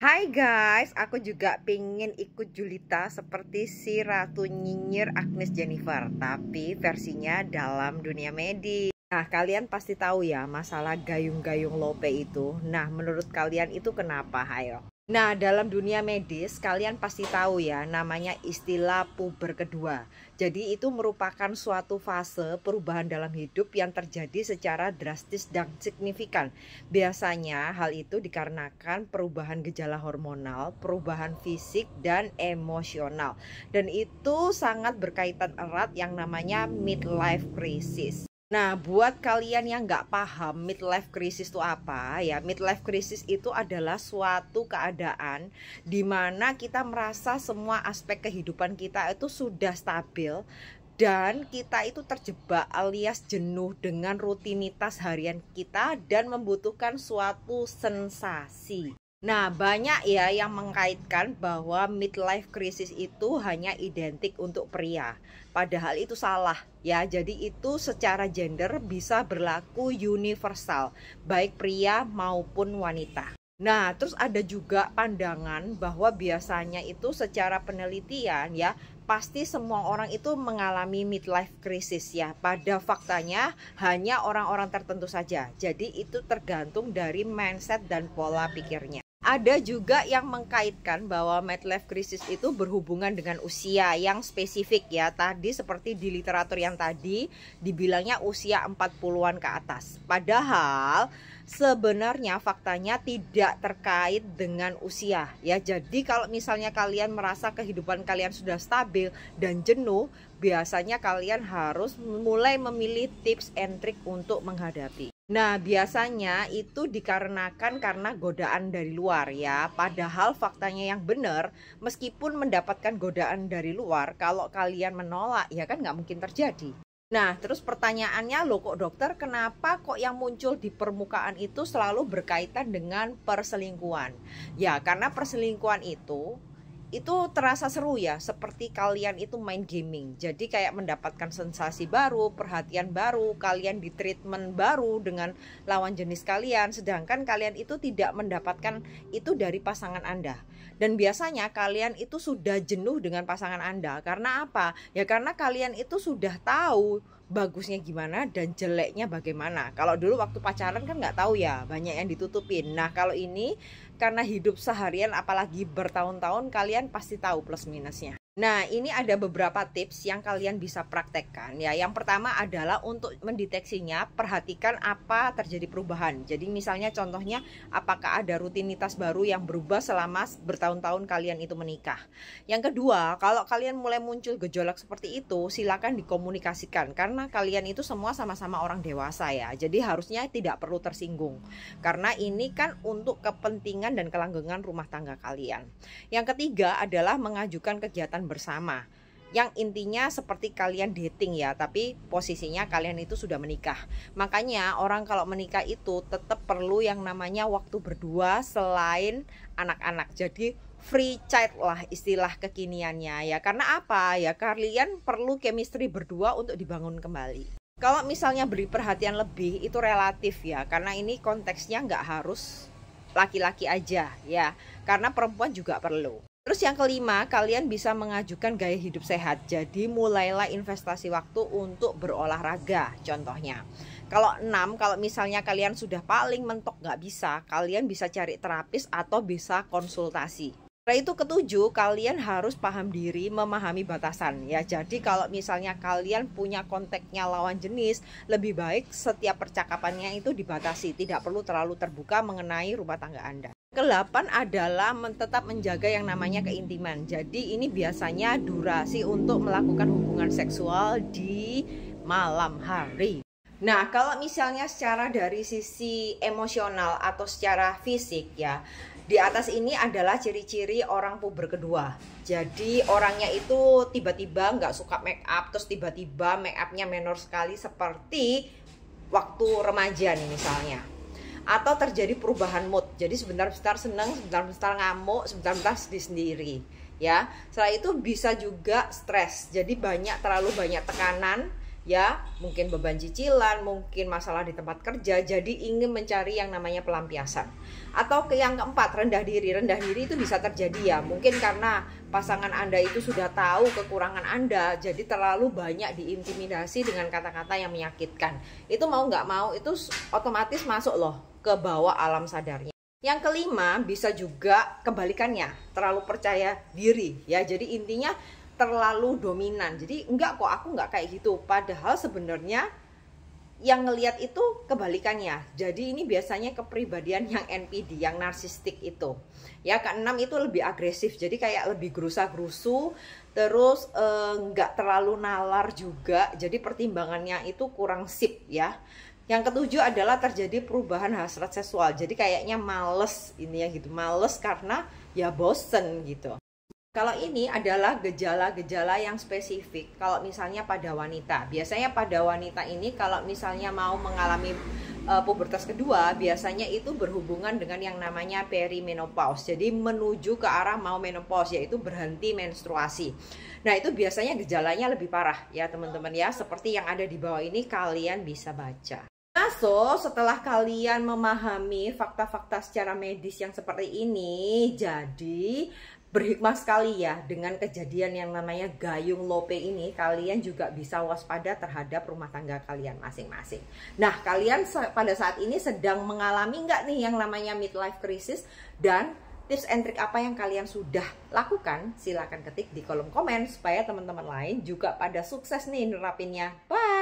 Hai guys, aku juga pengen ikut Julita seperti si Ratu Nyinyir Agnes Jennifer, tapi versinya dalam dunia medis. Nah, kalian pasti tahu ya masalah gayung-gayung lope itu. Nah, menurut kalian itu kenapa? Hayo. Nah, dalam dunia medis kalian pasti tahu ya namanya istilah puber kedua. Jadi itu merupakan suatu fase perubahan dalam hidup yang terjadi secara drastis dan signifikan. Biasanya hal itu dikarenakan perubahan gejala hormonal, perubahan fisik dan emosional. Dan itu sangat berkaitan erat yang namanya midlife crisis. Nah, buat kalian yang nggak paham midlife crisis itu apa ya, midlife crisis itu adalah suatu keadaan di mana kita merasa semua aspek kehidupan kita itu sudah stabil dan kita itu terjebak alias jenuh dengan rutinitas harian kita dan membutuhkan suatu sensasi. Nah, banyak ya yang mengkaitkan bahwa midlife crisis itu hanya identik untuk pria. Padahal itu salah ya. Jadi itu secara gender bisa berlaku universal, baik pria maupun wanita. Nah, terus ada juga pandangan bahwa biasanya itu secara penelitian ya, pasti semua orang itu mengalami midlife crisis ya. Pada faktanya hanya orang-orang tertentu saja. Jadi itu tergantung dari mindset dan pola pikirnya. Ada juga yang mengkaitkan bahwa midlife crisis itu berhubungan dengan usia yang spesifik ya. Tadi seperti di literatur yang tadi dibilangnya usia 40-an ke atas. Padahal sebenarnya faktanya tidak terkait dengan usia ya. Jadi kalau misalnya kalian merasa kehidupan kalian sudah stabil dan jenuh, biasanya kalian harus mulai memilih tips and trick untuk menghadapi. Nah, biasanya itu dikarenakan karena godaan dari luar ya. Padahal faktanya yang benar, meskipun mendapatkan godaan dari luar, kalau kalian menolak ya kan nggak mungkin terjadi. Nah, terus pertanyaannya, loh kok dokter, kenapa kok yang muncul di permukaan itu selalu berkaitan dengan perselingkuhan? Ya, karena perselingkuhan itu terasa seru ya, seperti kalian itu main gaming. Jadi kayak mendapatkan sensasi baru, perhatian baru, kalian di treatment baru dengan lawan jenis kalian, sedangkan kalian itu tidak mendapatkan itu dari pasangan Anda. Dan biasanya kalian itu sudah jenuh dengan pasangan Anda. Karena apa? Ya karena kalian itu sudah tahu bagusnya gimana dan jeleknya bagaimana. Kalau dulu waktu pacaran kan nggak tahu ya, banyak yang ditutupin. Nah, kalau ini karena hidup seharian apalagi bertahun-tahun, kalian pasti tahu plus minusnya. Nah, ini ada beberapa tips yang kalian bisa praktekkan ya. Yang pertama adalah untuk mendeteksinya, perhatikan apa terjadi perubahan. Jadi misalnya contohnya, apakah ada rutinitas baru yang berubah selama bertahun-tahun kalian itu menikah. Yang kedua, kalau kalian mulai muncul gejolak seperti itu, silakan dikomunikasikan karena kalian itu semua sama-sama orang dewasa ya. Jadi harusnya tidak perlu tersinggung. Karena ini kan untuk kepentingan dan kelanggengan rumah tangga kalian. Yang ketiga adalah mengajukan kegiatan bersama yang intinya seperti kalian dating ya, tapi posisinya kalian itu sudah menikah. Makanya orang kalau menikah itu tetap perlu yang namanya waktu berdua selain anak-anak. Jadi free child lah istilah kekiniannya ya. Karena apa ya, kalian perlu chemistry berdua untuk dibangun kembali. Kalau misalnya beri perhatian lebih itu relatif ya, karena ini konteksnya nggak harus laki-laki aja ya, karena perempuan juga perlu. Terus yang kelima, kalian bisa mengajukan gaya hidup sehat. Jadi mulailah investasi waktu untuk berolahraga contohnya. Kalau 6, kalau misalnya kalian sudah paling mentok nggak bisa, kalian bisa cari terapis atau bisa konsultasi. Setelah itu ketujuh, kalian harus paham diri, memahami batasan ya. Jadi kalau misalnya kalian punya kontaknya lawan jenis, lebih baik setiap percakapannya itu dibatasi, tidak perlu terlalu terbuka mengenai rumah tangga Anda. Ke-8 adalah tetap menjaga yang namanya keintiman. Jadi ini biasanya durasi untuk melakukan hubungan seksual di malam hari. Nah, kalau misalnya secara dari sisi emosional atau secara fisik ya, di atas ini adalah ciri-ciri orang puber kedua. Jadi orangnya itu tiba-tiba nggak suka make up, terus tiba-tiba make upnya menor sekali seperti waktu remaja nih misalnya. Atau terjadi perubahan mood, jadi sebentar-bentar seneng, sebentar-bentar ngamuk, sebentar-bentar sedih sendiri ya. Setelah itu bisa juga stres, jadi terlalu banyak tekanan ya, mungkin beban cicilan, mungkin masalah di tempat kerja, jadi ingin mencari yang namanya pelampiasan. Atau ke yang keempat, rendah diri. Rendah diri itu bisa terjadi ya, mungkin karena pasangan Anda itu sudah tahu kekurangan Anda, jadi terlalu banyak diintimidasi dengan kata-kata yang menyakitkan. Itu mau nggak mau, itu otomatis masuk loh ke bawah alam sadarnya. Yang kelima, bisa juga kebalikannya, terlalu percaya diri ya. Jadi intinya terlalu dominan. Jadi enggak kok, aku enggak kayak gitu. Padahal sebenarnya yang ngelihat itu kebalikannya. Jadi ini biasanya kepribadian yang NPD, yang narsistik itu. Ya, keenam itu lebih agresif. Jadi kayak lebih gerusa-gerusu, terus enggak terlalu nalar juga. Jadi pertimbangannya itu kurang sip ya. Yang ketujuh adalah terjadi perubahan hasrat seksual. Jadi kayaknya males ini ya gitu. Males karena ya bosen gitu. Kalau ini adalah gejala-gejala yang spesifik. Kalau misalnya pada wanita, biasanya pada wanita ini kalau misalnya mau mengalami pubertas kedua, biasanya itu berhubungan dengan yang namanya perimenopause. Jadi menuju ke arah mau menopause, yaitu berhenti menstruasi. Nah, itu biasanya gejalanya lebih parah ya teman-teman ya. Seperti yang ada di bawah ini kalian bisa baca. Nah, so setelah kalian memahami fakta-fakta secara medis yang seperti ini, jadi berhikmah sekali ya dengan kejadian yang namanya gayung lope ini, kalian juga bisa waspada terhadap rumah tangga kalian masing-masing. Nah, kalian pada saat ini sedang mengalami nggak nih yang namanya midlife crisis, dan tips and trik apa yang kalian sudah lakukan? Silahkan ketik di kolom komen supaya teman-teman lain juga pada sukses nih nerapinnya. Bye!